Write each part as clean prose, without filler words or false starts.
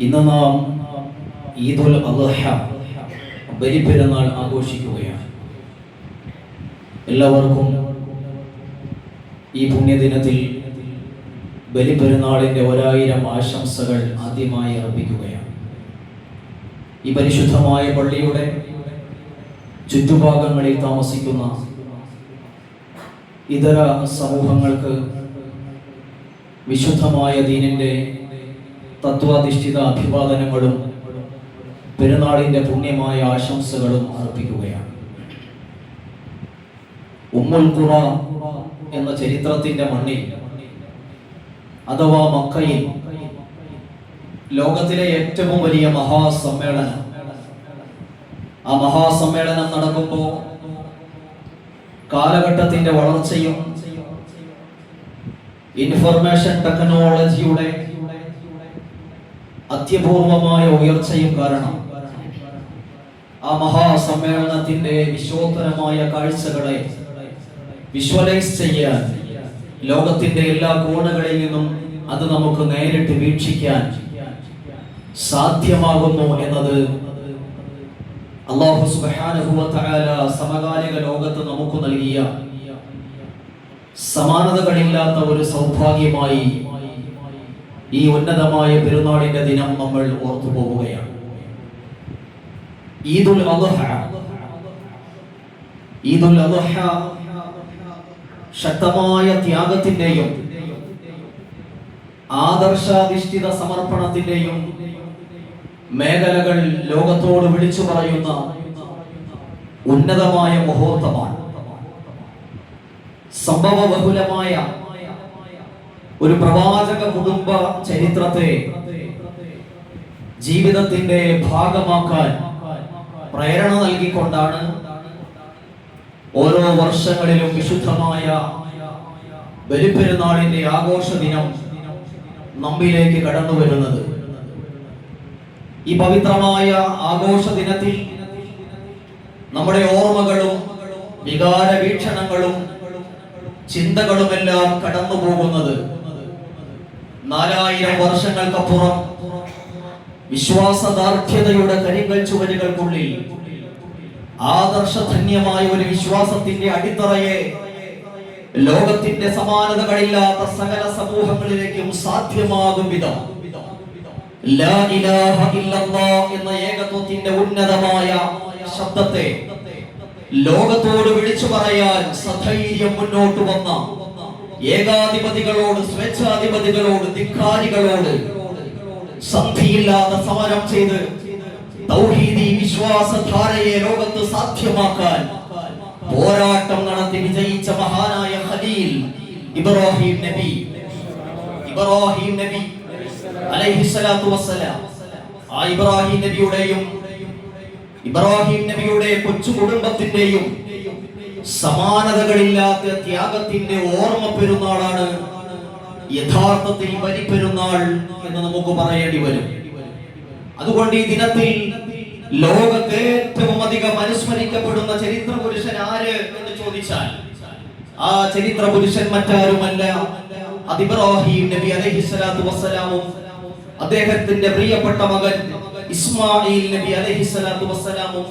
ഇന്ന് നാം ഈദുൽ അദ്ഹ ബലിപെരുന്നാൾ ആഘോഷിക്കുകയാണ്. എല്ലാവർക്കും ഈ പുണ്യദിനത്തിൽ ബലിപെരുന്നാളിൻ്റെ 1000 ആശംസകൾ ആദ്യമായി അർപ്പിക്കുകയാണ്. ഈ പരിശുദ്ധമായ പള്ളിയുടെ ചുറ്റുഭാഗങ്ങളിൽ താമസിക്കുന്ന ഇതര സമൂഹങ്ങൾക്ക് വിശുദ്ധമായ ദീനിൻ്റെ തത്വാധിഷ്ഠിത അഭിവാദനങ്ങളും പെരുന്നാളിൻ്റെ പുണ്യമായ ആശംസകളും അർപ്പിക്കുകയാണ്. ഉമ്മുൽ ഖുറ എന്ന ചരിത്രത്തിൻ്റെ മണ്ണിൽ അഥവാ മക്കയിൽ ലോകത്തിലെ ഏറ്റവും വലിയ മഹാസമ്മേളനം, ആ മഹാസമ്മേളനം നടക്കുമ്പോൾ കാലഘട്ടത്തിൻ്റെ വളർച്ചയും ഇൻഫർമേഷൻ ടെക്നോളജിയുടെ അത്യപൂർവമായ ഉയർച്ചയും കാരണം ആ മഹാസമ്മേളനത്തിന്റെ വിശ്വോത്തരമായ കാഴ്ചകളെ വിഷ്വലൈസ് ചെയ്യാൻ ലോകത്തിന്റെ എല്ലാ കോണുകളിൽ നിന്നും അത് നമുക്ക് നേരിട്ട് വീക്ഷിക്കാൻ സാധ്യമാകുന്നു എന്നത് അല്ലാഹു സുബ്ഹാനഹു വ തആല സമകാലിക ലോകത്ത് നമുക്ക് നൽകിയ സമാനതകളില്ലാത്ത ഒരു സൗഭാഗ്യമായി ഈ ഉന്നതമായ പെരുന്നാളിന്റെ ദിനം നമ്മൾ ഓർത്തു പോവുകയാണ്. ഈദുൽ അദ്ഹ ശക്തമായ ത്യാഗത്തിന്റെയും ആദർശാധിഷ്ഠിത സമർപ്പണത്തിന്റെയും മേഖലകൾ ലോകത്തോട് വിളിച്ചു പറയുന്ന ഉന്നതമായ മുഹൂർത്തമാണ്. സംഭവ ബഹുലമായ ഒരു പ്രവാചക കുടുംബ ചരിത്രത്തെ ജീവിതത്തിന്റെ ഭാഗമാക്കാൻ പ്രേരണ നൽകിക്കൊണ്ടാണ് ഓരോ വർഷങ്ങളിലും വിശുദ്ധമായ ബലിപെരുന്നാളിന്റെ ആഘോഷ ദിനം നമ്മിലേക്ക് കടന്നു വരുന്നത്. ഈ പവിത്രമായ ആഘോഷ ദിനത്തിൽ നമ്മുടെ ഓർമ്മകളും വികാര വീക്ഷണങ്ങളും ചിന്തകളുമെല്ലാം കടന്നു പോകുന്നത് 4000 വർഷങ്ങൾക്കപ്പുറം വിശ്വാസദാർഢ്യതയുടെ കരിങ്കൽ ചുവരുകൾക്കുള്ളിൽ ആദർശധന്യമായ ഒരു വിശ്വാസത്തിന്റെ അടിത്തറയെ ലോകത്തിന്റെ സമാനതകളില്ലാത്ത സകല സമൂഹങ്ങളിലേക്കും സാധ്യമാകും വിധം ലാ ഇലാഹ ഇല്ലല്ലാഹ് എന്ന ഏകത്വത്തിന്റെ ഉന്നതമായ ശബ്ദത്തെ ലോകത്തോട് വിളിച്ചു പറയാൻ സധൈര്യം മുന്നോട്ട് വന്ന ഏകാധിപതികളോട്, സ്വേച്ഛാധിപതികളോട്, ധിക്കാരികളോട് സന്ധിയില്ലാതെ സമരം ചെയ്ത് തൗഹീദി വിശ്വാസധാരയെ ലോകത്ത് സാധ്യമാക്കാൻ പോരാട്ടം നടത്തി വിജയിച്ച മഹാനായ ഖലീൽ ഇബ്രാഹിം നബി അലൈഹിസ്സലാത്തു വസ്സലാം, ആ ഇബ്രാഹിം നബിയുടെ കൊച്ചു കുടുംബത്തിന്റെയും സമാനതകളില്ലാത്ത ത്യാഗത്തിന്റെ ഓർമ്മ പെരുന്നാളാണ് യഥാർത്ഥത്തിൽ ബലിപെരുന്നാൾ എന്ന് നമുക്ക് പറയേണ്ടി വരും. അതുകൊണ്ട് ഈ ദിനത്തിൽ ലോകത്ത് ഏറ്റവും അധികം അനുസ്മരിക്കപ്പെടുന്ന ചരിത്ര പുരുഷൻ ആര് എന്ന് ചോദിച്ചാൽ ആ ചരിത്ര പുരുഷൻ മറ്റാരുമല്ല, അത് ഇബ്രാഹിം നബി അലൈഹിസ്സലാത്തു വസ്സലാമും അദ്ദേഹത്തിന്റെ പ്രിയപ്പെട്ട മകൻ ഇസ്മായിൽ നബി അലൈഹിസ്സലാത്തു വസ്സലാമും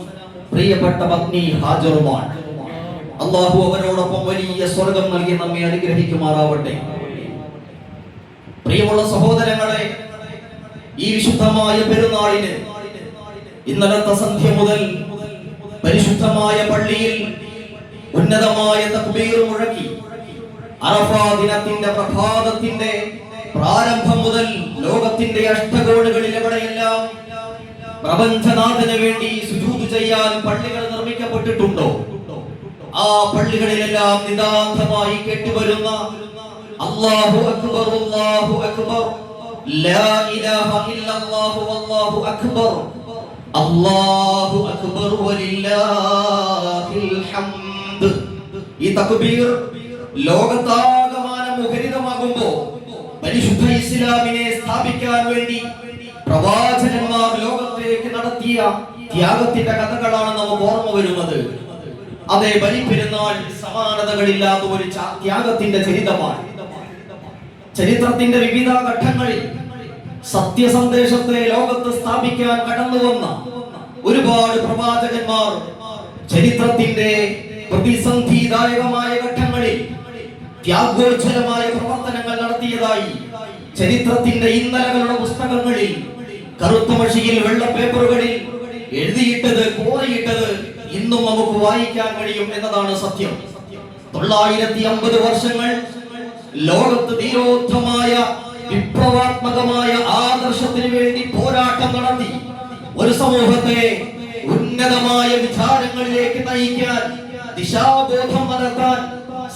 പ്രിയപ്പെട്ട പത്നി ഹാജറുമാണ്. അല്ലാഹു അവരോടൊപ്പം വലിയ സ്വർഗ്ഗം നൽകി നമ്മെ അനുഗ്രഹിക്കുമാറാവട്ടെ. പ്രിയമുള്ള സഹോദരങ്ങളെ, ഈ വിശുദ്ധമായ പെരുന്നാളിന് ഇന്നലത്തെ സന്ധ്യ മുതൽ പരിശുദ്ധമായ പള്ളിയിൽ ഉന്നതമായ തക്ബീർ മുഴക്കി അറഫാ ദിനത്തിന്റെ പ്രഭാതത്തിന്റെ പ്രാരംഭം മുതൽ ലോകത്തിന്റെ അഷ്ടകോണുകളിൽ എവിടെയെല്ലാം പ്രപഞ്ചനാഥന് വേണ്ടി സുജൂദ് ചെയ്യാൻ പള്ളികൾ നിർമ്മിക്കപ്പെട്ടിട്ടുണ്ടോ, ആ പള്ളികളിലെല്ലാം നിതാന്തമായി കേട്ടുവരുന്ന അല്ലാഹു അക്ബർ അല്ലാഹു അക്ബർ ലാ ഇലാഹ ഇല്ലല്ലാഹു വല്ലാഹു അക്ബർ അല്ലാഹു അക്ബർ വലില്ലാഹിൽ ഹംദ്. ഈ തക്ബീർ ലോകത്താകമാനം മുഖരിതമാകുമ്പോൾ പരിശുദ്ധ ഇസ്ലാമിനെ സ്ഥാപിക്കാൻ വേണ്ടി പ്രവാചകന്മാർ ലോകത്തേക്ക് നടത്തിയ ത്യാഗത്തിന്റെ കഥകളാണ് നമുക്ക് ഓർമ്മ വരുന്നത്. അതേ ബലിപെരുന്നാൾ സമാനതകളില്ലാത്ത ഒരു ത്യാഗത്തിന്റെ ചരിതമാണ്. ചരിത്രത്തിന്റെ വിവിധ ഘട്ടങ്ങളിൽ സത്യസന്ദേശത്തെ ലോകത്ത് സ്ഥാപിക്കാൻ കടന്നു വന്ന ഒരുപാട് പ്രവാചകന്മാർ ചരിത്രത്തിന്റെ പ്രതിസന്ധിദായകമായ ഘട്ടങ്ങളിൽ ത്യാഗോജ്വലമായ പ്രവർത്തനങ്ങൾ നടത്തിയതായി ചരിത്രത്തിന്റെ ഇന്നലകളുടെ പുസ്തകങ്ങളിൽ കറുത്ത മഷിയിൽ വെള്ള പേപ്പറുകളിൽ എഴുതിയിട്ടത് കോറിയിട്ടത് ഇന്നും നമുക്ക് വായിക്കാൻ കഴിയും എന്നതാണ് സത്യം. 950 വർഷങ്ങൾ ലോകത്ത് ധീരോദ്ധമായ വിപ്ലവാത്മകമായ ആദർശത്തിന് വേണ്ടി പോരാട്ടം നടത്തി ഒരു സമൂഹത്തെ ഉന്നതമായ വിചാരങ്ങളിലേക്ക് നയിക്കാൻ, ദിശാബോധം വളർത്താൻ,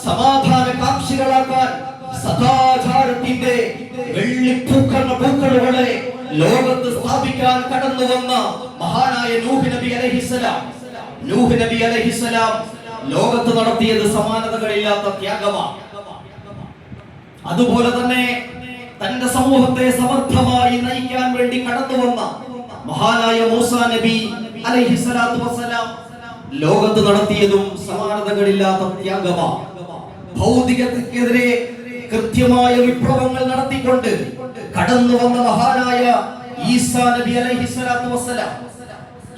സമാധാനകാംക്ഷികളാക്കാൻ, സദാചാരത്തിന്റെ വെള്ളിപ്പൂക്കളുകളെ ലോകത്ത് സ്ഥാപിക്കാൻ കടന്നു വന്ന മഹാനായ നൂഹ് നബി അലൈഹിസ്സലാം. നൂഹ് നബി അലൈഹിസ്സലാം ലോകത്ത് നടത്തിയത് സമാനതകളില്ലാത്ത ത്യാഗമാണ്. അതുപോലെ തന്നെ തന്റെ സമൂഹത്തെ സമർത്ഥമായി നയിക്കാൻ വേണ്ടി കടന്നു വന്ന മഹാനായ മൂസാ നബി അലൈഹിസ്സലാത്തു വസ്സലാം ലോകത്ത് നടത്തിയതും സമാനതകളില്ലാത്ത ത്യാഗമാണ്. ഭൗതികതയ്ക്കെതിരെ കൃത്യമായ വിപ്ലവങ്ങൾ നടത്തിക്കൊണ്ട് കടന്നു വന്ന മഹാനായ ഈസാ നബി അലൈഹിസ്സലാത്തു വസ്സലാം,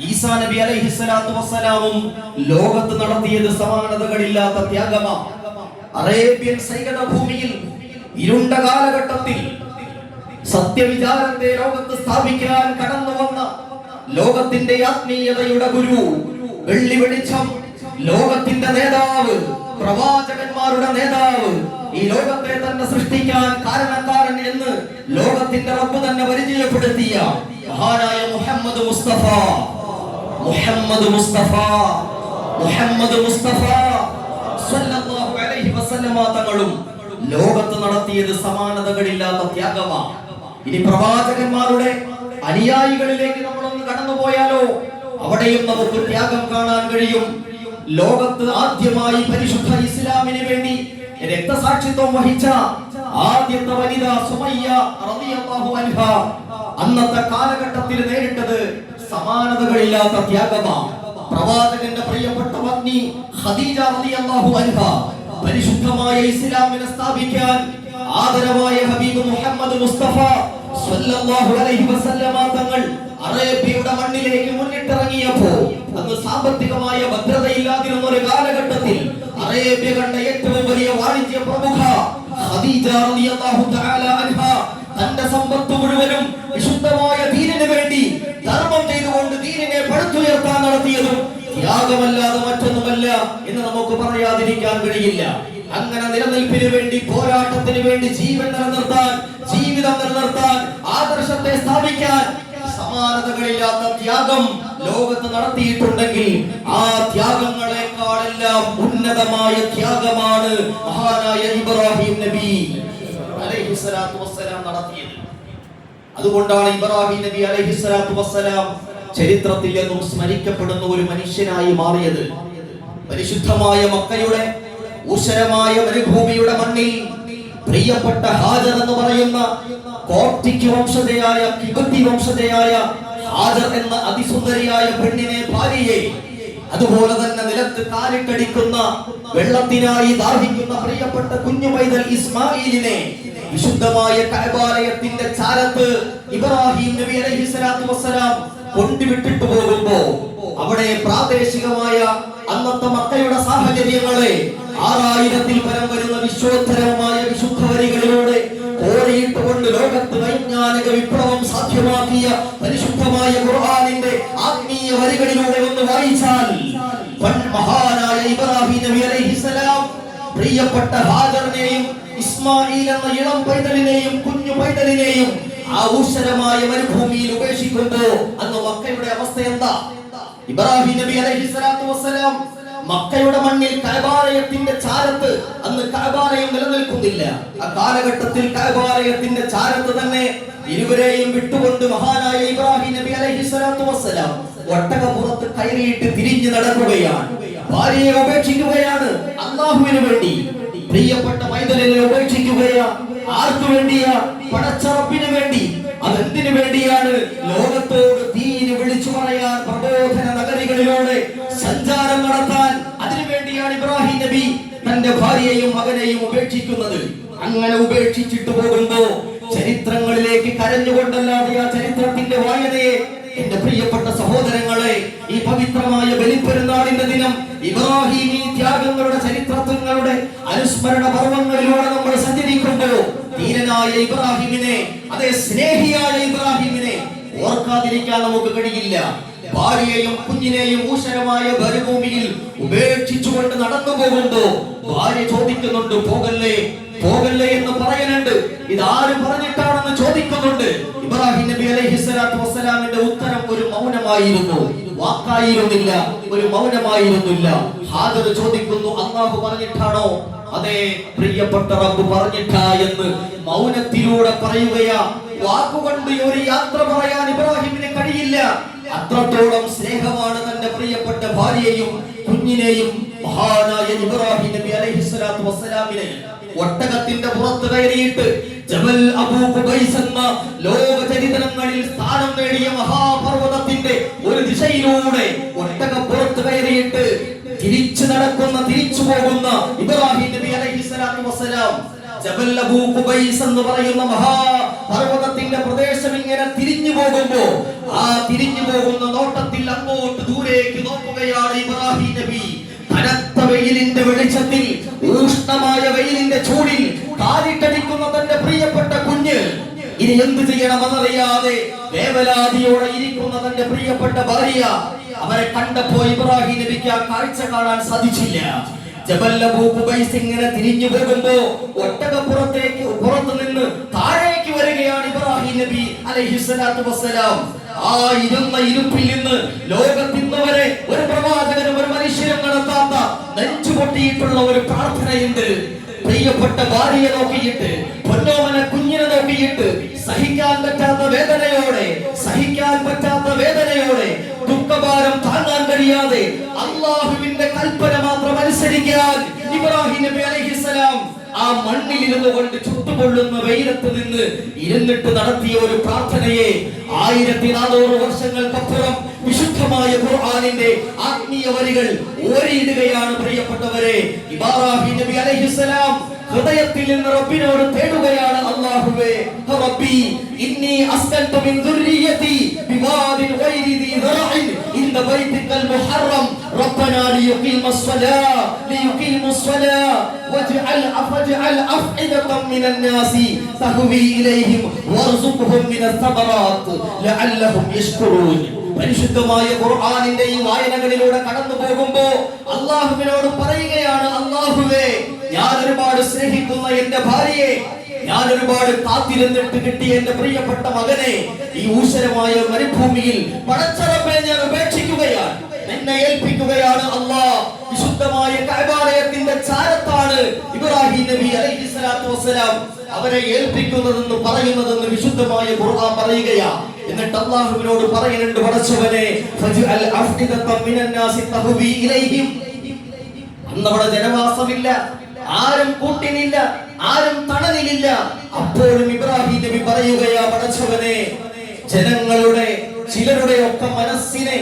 ഈസാ നബി അലൈഹിസ്സലാത്തു വസ്സലാമും ലോകത്ത് നടത്തിയത് സമാനതകളില്ലാത്ത ത്യാഗമാണ്. അറേബ്യൻ സൈകത ഭൂമിയിൽ ഇരുണ്ട കാലഘട്ടത്തിൽ സത്യവിചാരത്തെ ലോകത്ത് സ്ഥാപിക്കാൻ കടന്നു വന്ന ലോകത്തിന്റെ ആത്മീയതയുടെ ഗുരു, വെള്ളി വെളിച്ചം, ലോകത്തിന്റെ നേതാവ്, പ്രവാചകന്മാരുടെ നേതാവ്, ഈ ലോകത്തെ തന്നെ സൃഷ്ടിക്കാൻ കാരണക്കാരൻ എന്ന് ലോകത്തിന്റെ റബ്ബ് തന്നെ പരിചയപ്പെടുത്തിയ മഹാനായ മുഹമ്മദ് മുസ്തഫ, മുഹമ്മദ് മുസ്തഫ, മുഹമ്മദ് മുസ്തഫ സ്വല്ലല്ലാഹു അലൈഹി വസല്ലമ തങ്ങളും ലോകത്ത് നടത്തിയത് സമാനതകളില്ലാത്ത ത്യാഗമാണ്. ഇനി പ്രവാചകന്മാരുടെ അനുയായികളിലേക്ക് നമ്മളൊന്ന് കടന്നുപോയാലോ, അവിടെയും നമുക്ക് ത്യാഗം കാണാൻ കഴിയും. ലോകത്ത് ആദ്യമായി പരിശുദ്ധ ഇസ്ലാമിന് വേണ്ടി രക്തസാക്ഷിത്വം വഹിച്ച ആദ്യത്തെ വനിത സുമയ്യ റളിയല്ലാഹു അൻഹ അന്നത്തെ കാലഘട്ടത്തിൽ നേരിട്ടത് സമാനതകളില്ലാത്ത ത്യാഗമാണ്. പ്രവാചകന്റെ പ്രിയപ്പെട്ട പത്നി ഖദീജ റളിയല്ലാഹു അൻഹ പരിശുദ്ധമായ ഇസ്ലാമിനെ സ്ഥാപിക്കാൻ ആദരവായ ഹബീബ് മുഹമ്മദ് മുസ്തഫ സ്വല്ലല്ലാഹു അലൈഹി വസല്ലമ തങ്ങൾ അറേബ്യയുടെ മണ്ണിലേക്ക് മുന്നിട്ടിറങ്ങിയപ്പോൾ അന്ന് സാമ്പത്തികമായ ഭദ്രതയില്ലാതിരുന്ന ഒരു കാലഘട്ടത്തിൽ അറേബ്യ കണ്ട ഏറ്റവും വലിയ വാണിജ്യ പ്രമുഖ ഖദീജ റളിയല്ലാഹു തആല അൻഹ തന്റെ സമ്പത്ത് മുഴുവനും വിശുദ്ധമായ ദീനിനു വേണ്ടി ധർമ്മം ചെയ്തുകൊണ്ട് ദീനിനെ പടുത്തുയർത്താൻ നടത്തിയതും ത്യാഗമല്ലാതെ മറ്റൊന്നുമല്ല എന്ന് നമുക്ക് പറയാതിരിക്കാൻ കഴിയില്ല. അങ്ങനെ നിലനിൽപ്പിന് വേണ്ടി, പോരാട്ടത്തിന് വേണ്ടി, ജീവൻ നിലനിർത്താൻ, ജീവിതം നിലനിർത്താൻ, ആദർശത്തെ സ്ഥാപിക്കാൻ സമാനതകളില്ലാത്ത ത്യാഗം ലോകത്ത് നടത്തിയിട്ടുണ്ടെങ്കിൽ ആ ത്യാഗങ്ങളെക്കാളെല്ലാം ഉന്നതമായ ത്യാഗമാണ് മഹാനായ ഇബ്രാഹിം നബി അലൈഹിസ്സലാത്തു വസ്സലാം നടത്തിയത്. അതുകൊണ്ടാണ് ഇബ്രാഹിം നബി അലൈഹിസ്സലാത്തു വസ്സലാം ചരിത്രത്തിൽ എന്നും സ്മരിക്കപ്പെടുന്ന ഒരു മനുഷ്യനായി മാറിയത്. പരിശുദ്ധമായ മക്കയുടെ ഊഷരമായ മരുഭൂമിയുടെ മണ്ണിൽ പ്രിയപ്പെട്ട ഹാജർ എന്ന് പറയുന്ന കോപ്റ്റിക് വംശജയായ, കിബത്തി വംശജയായ ഹാജർ എന്ന അതിസുന്ദരിയായ പെണ്ണിനെ, ഭാര്യയെ, അതുപോലെ തന്നെ നിലത്ത് കാലിട്ടടിക്കുന്ന വെള്ളത്തിനായി ദാഹിക്കുന്ന പ്രിയപ്പെട്ട കുഞ്ഞു പൈതൽ ഇസ്മായിലിനെ വിശുദ്ധമായ കഅബാലയത്തിന്റെ ചാരത്ത് ഇബ്രാഹിം നബി അലൈഹിസ്സലാത്തു വസ്സലാം കൊണ്ടുവിട്ടിട്ട് പോകുമ്പോ അവിടെ പ്രാദേശികമായ അന്നത്തെ മക്കയുടെ സാഹചര്യങ്ങളെ 6000-ൽ പരം വരുന്ന വിശ്വോത്തരമായ വിശുദ്ധ വരികളിലൂടെ കോറിയിട്ടുകൊണ്ട് ലോകത്ത് വൈജ്ഞാനിക വിപ്ലവം സാധ്യമാക്കിയ പരിശുദ്ധമായ ഖുർആനിന്റെ ആത്മീയ വരികളിലൂടെ ഒന്ന് വായിച്ചാൽ മഹാനായ ഇബ്രാഹിം നബി അലൈഹിസ്സലാം പ്രിയപ്പെട്ട ഹാജറിനെയും ഇസ്മായിൽ എന്ന ഇളം പൈതലിനെയും കുഞ്ഞു പൈതലിനെയും ആ ഊഷരമായ മരുഭൂമിയിൽ ഉപേക്ഷിക്കുമ്പോ അന്ന് മക്കയുടെ അവസ്ഥ എന്താ? ഇബ്രാഹിം നബി അലൈഹിസ്സലാത്തു വസ്സലാം മക്കയുടെ മണ്ണിൽ കഅബാലയത്തിന്റെ ചാരത്ത്, അന്ന് കഅബാലയം നിലനിൽക്കുന്നില്ല. ആ കാലഘട്ടത്തിൽ കഅബാലയത്തിന്റെ ചാരത്ത് തന്നെ ഇരുവരെയും വിട്ടുകൊണ്ട് മഹാനായ ഇബ്രാഹിം നബി അലൈഹിസ്സലാത്തു വസ്സലാം ഒട്ടകപ്പുറത്ത് കയറിയിട്ട് തിരിഞ്ഞു നടക്കുകയാണ്. ഭാര്യയെ ഉപേക്ഷിക്കുകയാണ് അല്ലാഹുവിന് വേണ്ടി. പ്രിയപ്പെട്ട പൈതലിനെ ഉപേക്ഷിക്കുകയാ. ആർക്കു വേണ്ടിയാ? പടച്ച റബ്ബിന് വേണ്ടി. അതെന്തിനു വേണ്ടിയാണ്? ലോകത്തോട് ദീന് വിളിച്ചു പറയാൻ പ്രബോധന നഗരികളിലൂടെ സഞ്ചാരം നടത്താൻ. അതിനുവേണ്ടിയാണ് ഇബ്രാഹിം നബി തന്റെ ഭാര്യയെയും മകനെയും ഉപേക്ഷിക്കുന്നത്. അങ്ങനെ ഉപേക്ഷിച്ചിട്ട് പോകുമ്പോ ചരിത്രങ്ങളിലേക്ക് കരഞ്ഞുകൊണ്ടല്ലാതെ ആ ചരിത്രത്തിന്റെ വായനയെ എന്റെ പ്രിയപ്പെട്ട സഹോദരങ്ങളെ, ഈ പവിത്രമായ ബലിപ്പെരുന്നാളിന്റെ ദിനം ഇബ്രാഹിമി ത്യാഗങ്ങളുടെ ചരിത്രങ്ങളുടെ അനുസ്മരണ പർവ്വങ്ങളിലൂടെ നമ്മൾ സഞ്ചരിക്കുമ്പോൾ ധീരനായ ഇബ്രാഹിമിനെ, അതേ സ്നേഹിയായ ഇബ്രാഹിമിനെ ഓർക്കാതിരിക്കാൻ നമുക്ക് കഴിയില്ല. ഭാര്യയെയും കുഞ്ഞിനെയും ഊഷരമായ മരുഭൂമിയിൽ ഉപേക്ഷിച്ചുകൊണ്ട് നടന്നു പോകുമ്പോ ഭാര്യ ചോദിക്കുന്നുണ്ട്, പോകല്ലേ പോകല്ലേ എന്ന് പറയുന്നുണ്ട്. ഇതാര് പറഞ്ഞിട്ടാണെന്ന് ചോദിക്കുന്നുണ്ട്. ഇബ്രാഹിം നബി അലൈഹിസ്സലാത്തു വസ്സലാമിന്റെ ഉത്തരം ഒരു മൗനമായിരുന്നു, വാക്കായിരുന്നില്ല, ഒരു മൗനമായിരുന്നില്ല. ഹാജർ ചോദിക്കുന്നു, അല്ലാഹു പറഞ്ഞിട്ടാണോ? അതെ, പ്രിയപ്പെട്ട റബ്ബ് പറഞ്ഞിട്ടാ എന്ന് മൗനത്തിലൂടെ പറയുകയാ. വാക്കുകൊണ്ട് ഒരു യാത്ര പറയാൻ ഇബ്രാഹിമിന് കഴിയില്ല. അത്രത്തോളം സ്നേഹമാണ് തന്റെ പ്രിയപ്പെട്ട ഭാര്യയെയും കുഞ്ഞിനെയും മഹാനായ ഇബ്രാഹിം നബി അലൈഹിസ്സലാത്തു വസ്സലാമിനെ ഒട്ടകത്തിന്റെ പുറത്ത് കയറിയിട്ട് ജബൽ അബൂ ഖുബൈസ് എന്ന ലോക ചരിത്രങ്ങളിൽ സ്ഥാനം നേടിയ മഹാപർവ്വതത്തിന്റെ ഒരു ദിശയിലൂടെ ഒട്ടകപ്പുറത്ത് കയറിയിട്ട് തിരിച്ചു പോകുന്ന ഇബ്രാഹിം നബി അലൈഹിസ്സലാത്തു വസ്സലാം ജബൽ അബൂ ഖുബൈസ് എന്ന് പറയുന്ന മഹാപർവ്വതത്തിന്റെ പ്രദേശം ഇങ്ങനെ തിരിഞ്ഞു പോകുമ്പോ ആ തിരിഞ്ഞു പോകുന്ന നോട്ടത്തിൽ അങ്ങോട്ട് ദൂരേക്ക് നോക്കുകയാണ് ഇബ്രാഹിം നബി. കനത്ത വെയിലിന്റെ വെളിച്ചത്തിൽ, ഊഷ്ണമായ വെയിലിന്റെ ചൂടിൽ കാലിട്ടടിക്കുന്ന തന്റെ പ്രിയപ്പെട്ട കുഞ്ഞ് ഇനി എന്ത് ചെയ്യണമെന്നറിയാതെ വേവലാതിയോടെ ഇരിക്കുന്ന തന്റെ പ്രിയപ്പെട്ട ഭാര്യ, അവരെ കണ്ടപ്പോ ഇബ്രാഹിം നബിക്ക് ആ കാഴ്ച കാണാൻ സാധിച്ചില്ല. ജബൽ അബൂ ഖുബൈസ് ഇങ്ങനെ തിരിഞ്ഞു പോകുമ്പോ ഒട്ടകപ്പുറത്തേക്ക് പുറത്തു നിന്ന് താഴേക്ക് വരികയാണ് ഇബ്രാഹിം നബി അലൈഹിസ്സലാത്തു വസ്സലാം. ആ ഇരുന്ന ഇരുപ്പിൽ നിന്ന് ലോകത്തിന്നവരെ ഒരു പ്രവാചകനും ഒരു മനുഷ്യനും നടത്താത്ത നെഞ്ചുപൊട്ടിയിട്ടുള്ള ഒരു പ്രാർത്ഥനയുണ്ട്. പ്രിയപ്പെട്ട ഭാര്യയെ നോക്കിയിട്ട്, പൊന്നോമന കുഞ്ഞിനെ നോക്കിയിട്ട് സഹിക്കാൻ പറ്റാത്ത വേദനയോടെ ദുഃഖഭാരം താങ്ങാൻ കഴിയാതെ അല്ലാഹുവിന്റെ കൽപ്പന മാത്രം അനുസരിക്കാൻ ഇബ്രാഹിം നബി അലൈഹിസ്സലാം ആ മണ്ണിൽ ഇരുന്നു കൊണ്ട് ചുട്ടുപൊള്ളുന്ന വെയിലത്ത് നിന്ന് ഇരുന്നിട്ട് നടത്തിയ ഒരു പ്രാർത്ഥനയെ 1400 വർഷങ്ങൾക്കപ്പുറം വിശുദ്ധമായ ഖുർആനിന്റെ ആത്മീയ വരികൾ ഓരിയിടുകയാണ്. പ്രിയപ്പെട്ടവരെ, ഇബ്രാഹിം നബി അലൈഹിസ്സലാം ഹൃദയത്തിൽ നിന്ന് റബ്ബിനോട് തേടുകയാണ്, അല്ലാഹുവേ റബ്ബി ഇന്നി അസ്കൻതു മിൻ ദുർരിയതി ബിവാദിൻ ഗൈരി ദി ദറഇൻ ഇൻദ ബൈതിക്കൽ മുഹറം റബ്ബനാ ലിയുഖീമസ് സ്വലാ വജ്അൽ അഫ്ഇദതൻ മിനൻ നാസി തഹ്വി ഇലൈഹിം വർസുഖ്ഹും മിനസ് സബറാത്ത് ലഅല്ലഹും യശ്കുറൂൻ. പരിശുദ്ധമായ ഖുർആനിന്റെ ഈ വായനകളിലൂടെ കടന്നു പോകുമ്പോ അല്ലാഹുവിനോട് പറയുകയാണ്, അല്ലാഹുവേ ഞാൻ ഒരുപാട് സ്നേഹിക്കുന്ന എന്റെ ഭാര്യയെ, ഞാൻ ഒരുപാട് കാത്തിരുന്നിട്ട് കിട്ടിയ എന്റെ പ്രിയപ്പെട്ട മകനെ ഈ ഊഷരമായ മരുഭൂമിയിൽ പടച്ച റബ്ബേ ഞാൻ ഉപേക്ഷിക്കുകയാണ്, നിന്നെ ഏൽപ്പിക്കുകയാണ്. അല്ലാഹ് വിശുദ്ധമായ കഅബാലയത്തിന്റെ ചാരത്താണ് ഇബ്രാഹിം നബി അലൈഹിസ്സലാത്തു വസ്സലാം അവരെ ഏൽപ്പിക്കുന്നതെന്ന് പറയുന്നതെന്ന് വിശുദ്ധമായ ഖുർആൻ പറയുകയാ. എന്നിട്ട് അല്ലാഹുവിനോട് പറയുന്നുണ്ട്, പടച്ചവനെ ഫജ്അൽ അഫ്ഇദതൻ മിനൻ നാസി തഹ്വി ഇലൈഹിം. അന്നവിടെ ജനവാസമില്ല, ആരും കൂട്ടിനില്ല, ആരും തണലിലില്ല. അപ്പോഴും ഇബ്രാഹിം നബി പറയുകയാ, പടച്ചവനെ ജനങ്ങളുടെ ചിലരുടെ ഒക്കെ മനസ്സിനെ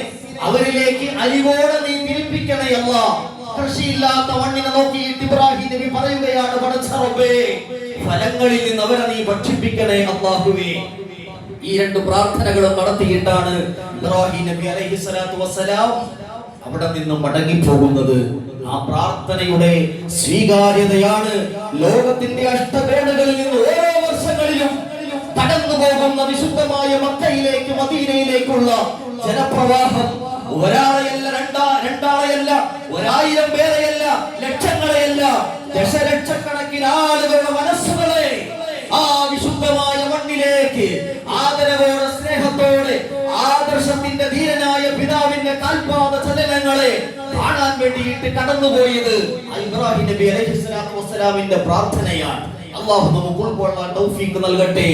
അവരിലേക്ക് അലിവോടെ നീ തിരിപ്പിക്കണേ അല്ലാഹ്. കൃഷിയില്ലാത്ത മണ്ണിനെ നോക്കിയിട്ട് ഇബ്രാഹിം നബി പറയുകയാണ്, പടച്ച റബ്ബേ ഫലങ്ങളിൽ നിന്ന് അവരെ നീ ഭക്ഷിപ്പിക്കണേ അല്ലാഹുവേ. ഈ രണ്ട് പ്രാർത്ഥനകളും നടത്തിയിട്ടാണ് ഇബ്രാഹിം നബി അലൈഹിസ്സലാത്തു വസ്സലാം അവിടെ നിന്ന് മടങ്ങി പോകുന്നത്. ആ പ്രാർത്ഥനയുടെ സ്വീകാര്യതയാണ് ലോകത്തിന്റെ അഷ്ടകോണുകളിൽ നിന്ന് ഓരോ വർഷങ്ങളിലും കടന്നു പോകുന്ന വിശുദ്ധമായ മക്കയിലേക്ക്, മദീനയിലേക്കുള്ള ജനപ്രവാഹം. ഒരാളെയല്ല, രണ്ടാളെയല്ല, 1000 പേരെയല്ല, ലക്ഷങ്ങളെയല്ല, ദശലക്ഷക്കണക്കിന് ആളുകളുടെ മനസ്സുകളെ ആ വിശുദ്ധമായ മണ്ണിലേക്ക് ആദരവോടെ, സ്നേഹത്തോടെ, ആദർശത്തിന്റെ ധീരനായ പിതാവിന്റെ കാൽപാദ ചലനങ്ങളെ കാണാൻ വേണ്ടിയിട്ട് കടന്നുപോയത് ഇബ്രാഹിം നബി അലൈഹിസ്സലാത്തു വസ്സലാമിന്റെ പ്രാർത്ഥനയാണ്. അല്ലാഹു നമുക്ക് ഉൾക്കൊള്ളാൻ തൗഫീഖ് നൽകട്ടെ.